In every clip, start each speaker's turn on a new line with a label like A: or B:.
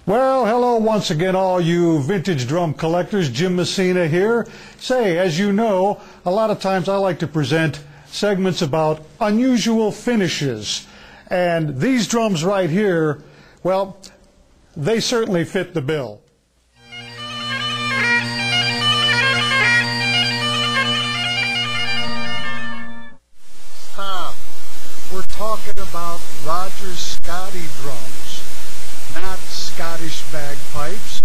A: Well, hello once again, all you vintage drum collectors. Jim Messina here. Say, as you know, a lot of times I like to present segments about unusual finishes. And these drums right here, well, they certainly fit the bill.
B: Tom, we're talking about Roger's Scotty drums, not Scottish bagpipes.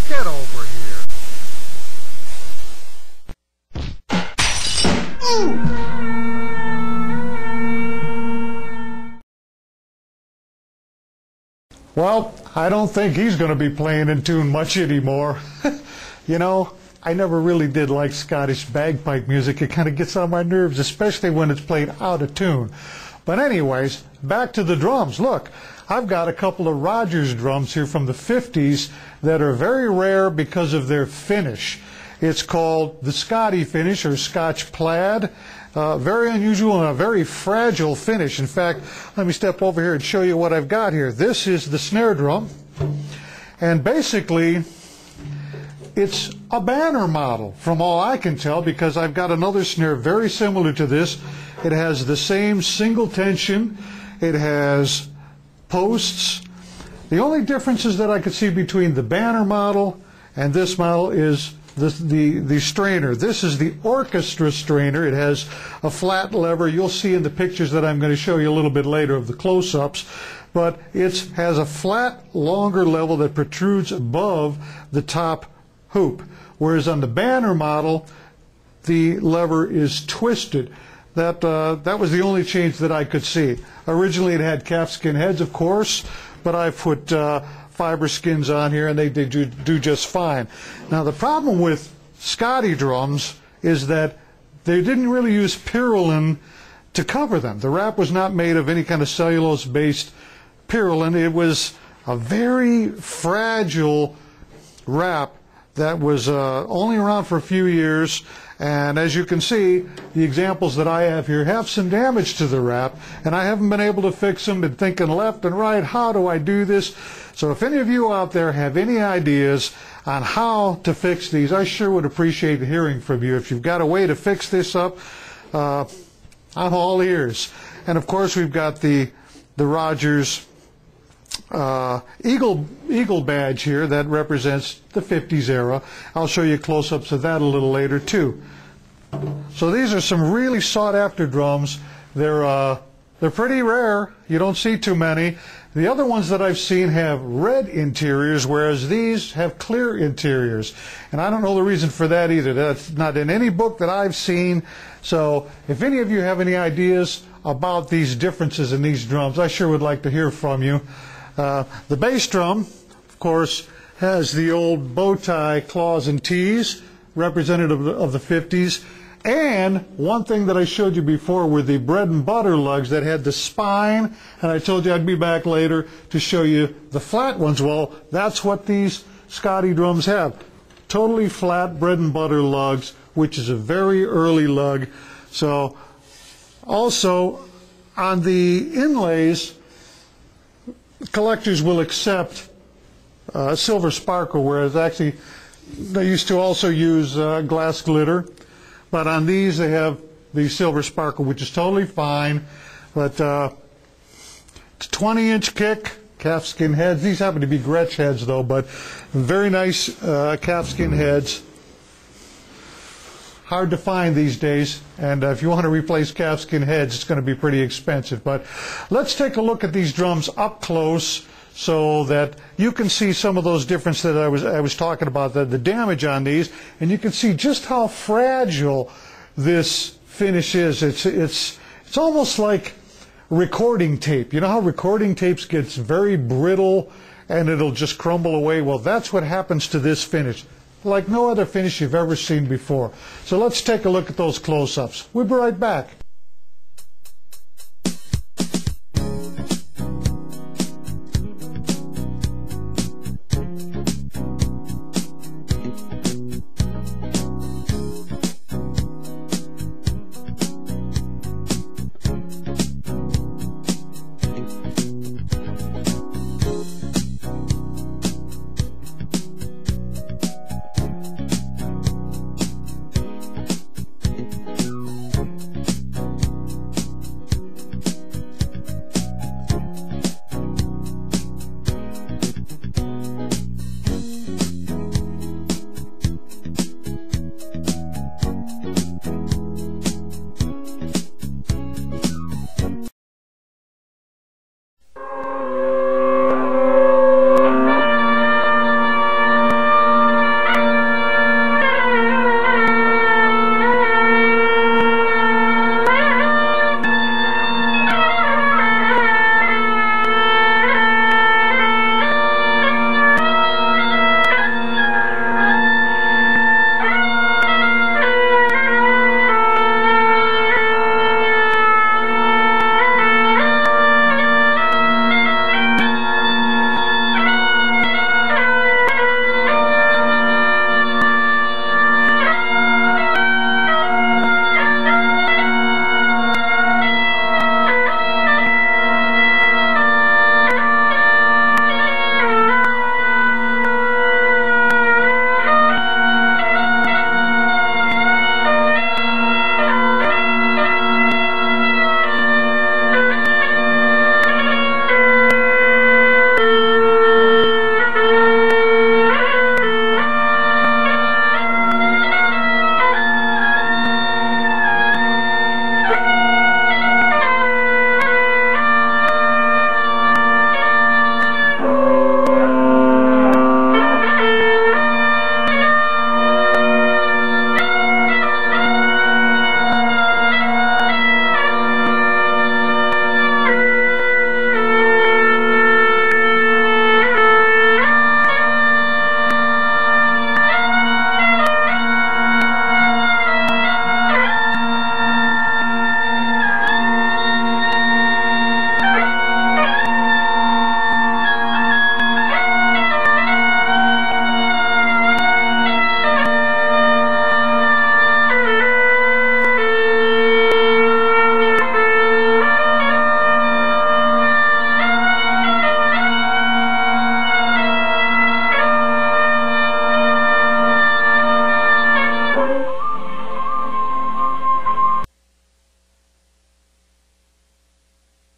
B: Get over here.
A: Well, I don't think he's going to be playing in tune much anymore. You know, I never really did like Scottish bagpipe music. It kind of gets on my nerves, especially when it's played out of tune. But anyways, back to the drums. Look, I've got a couple of Rogers drums here from the 50s that are very rare because of their finish. It's called the Scottie finish, or Scotch plaid. Very unusual and a very fragile finish. In fact, let me step over here and show you what I've got here. This is the snare drum, and basically it's a banner model from all I can tell, because I've got another snare very similar to this. It has the same single tension. It has posts. The only differences that I could see between the banner model and this model is the strainer. This is the orchestra strainer. It has a flat lever. You'll see in the pictures that I'm going to show you a little bit later of the close-ups, but it has a flat, longer level that protrudes above the top hoop, whereas on the banner model the lever is twisted. That was the only change that I could see. Originally it had calfskin heads, of course, but I put fiber skins on here, and they do just fine. Now the problem with Scotty drums is that they didn't really use purlin to cover them. The wrap was not made of any kind of cellulose-based purlin. It was a very fragile wrap that was only around for a few years, and as you can see, the examples that I have here have some damage to the wrap, and I haven't been able to fix them. Been thinking left and right, how do I do this? So if any of you out there have any ideas on how to fix these, I sure would appreciate hearing from you. If you've got a way to fix this up, I'm all ears. And of course we've got the Rogers eagle badge here that represents the 50s era. I'll show you close-ups of that a little later too. So these are some really sought-after drums. They're pretty rare. You don't see too many. The other ones that I've seen have red interiors, whereas these have clear interiors. And I don't know the reason for that either. That's not in any book that I've seen. So if any of you have any ideas about these differences in these drums, I sure would like to hear from you. The bass drum, of course, has the old bow tie claws and T's, representative of the 50s. And one thing that I showed you before were the bread and butter lugs that had the spine, and I told you I'd be back later to show you the flat ones. Well, that's what these Scotty drums have. Totally flat bread and butter lugs, which is a very early lug. So also on the inlays, collectors will accept silver sparkle, whereas actually they used to also use glass glitter. But on these they have the silver sparkle, which is totally fine. But it's a 20-inch kick, calfskin heads. These happen to be Gretsch heads though, but very nice calfskin heads. Hard to find these days, and if you want to replace calfskin heads, it's going to be pretty expensive. But let's take a look at these drums up close so that you can see some of those differences that I was talking about, the damage on these, and you can see just how fragile this finish is. It's almost like recording tape. You know how recording tapes gets very brittle and it'll just crumble away? Well, that's what happens to this finish, like no other finish you've ever seen before. So let's take a look at those close-ups. We'll be right back.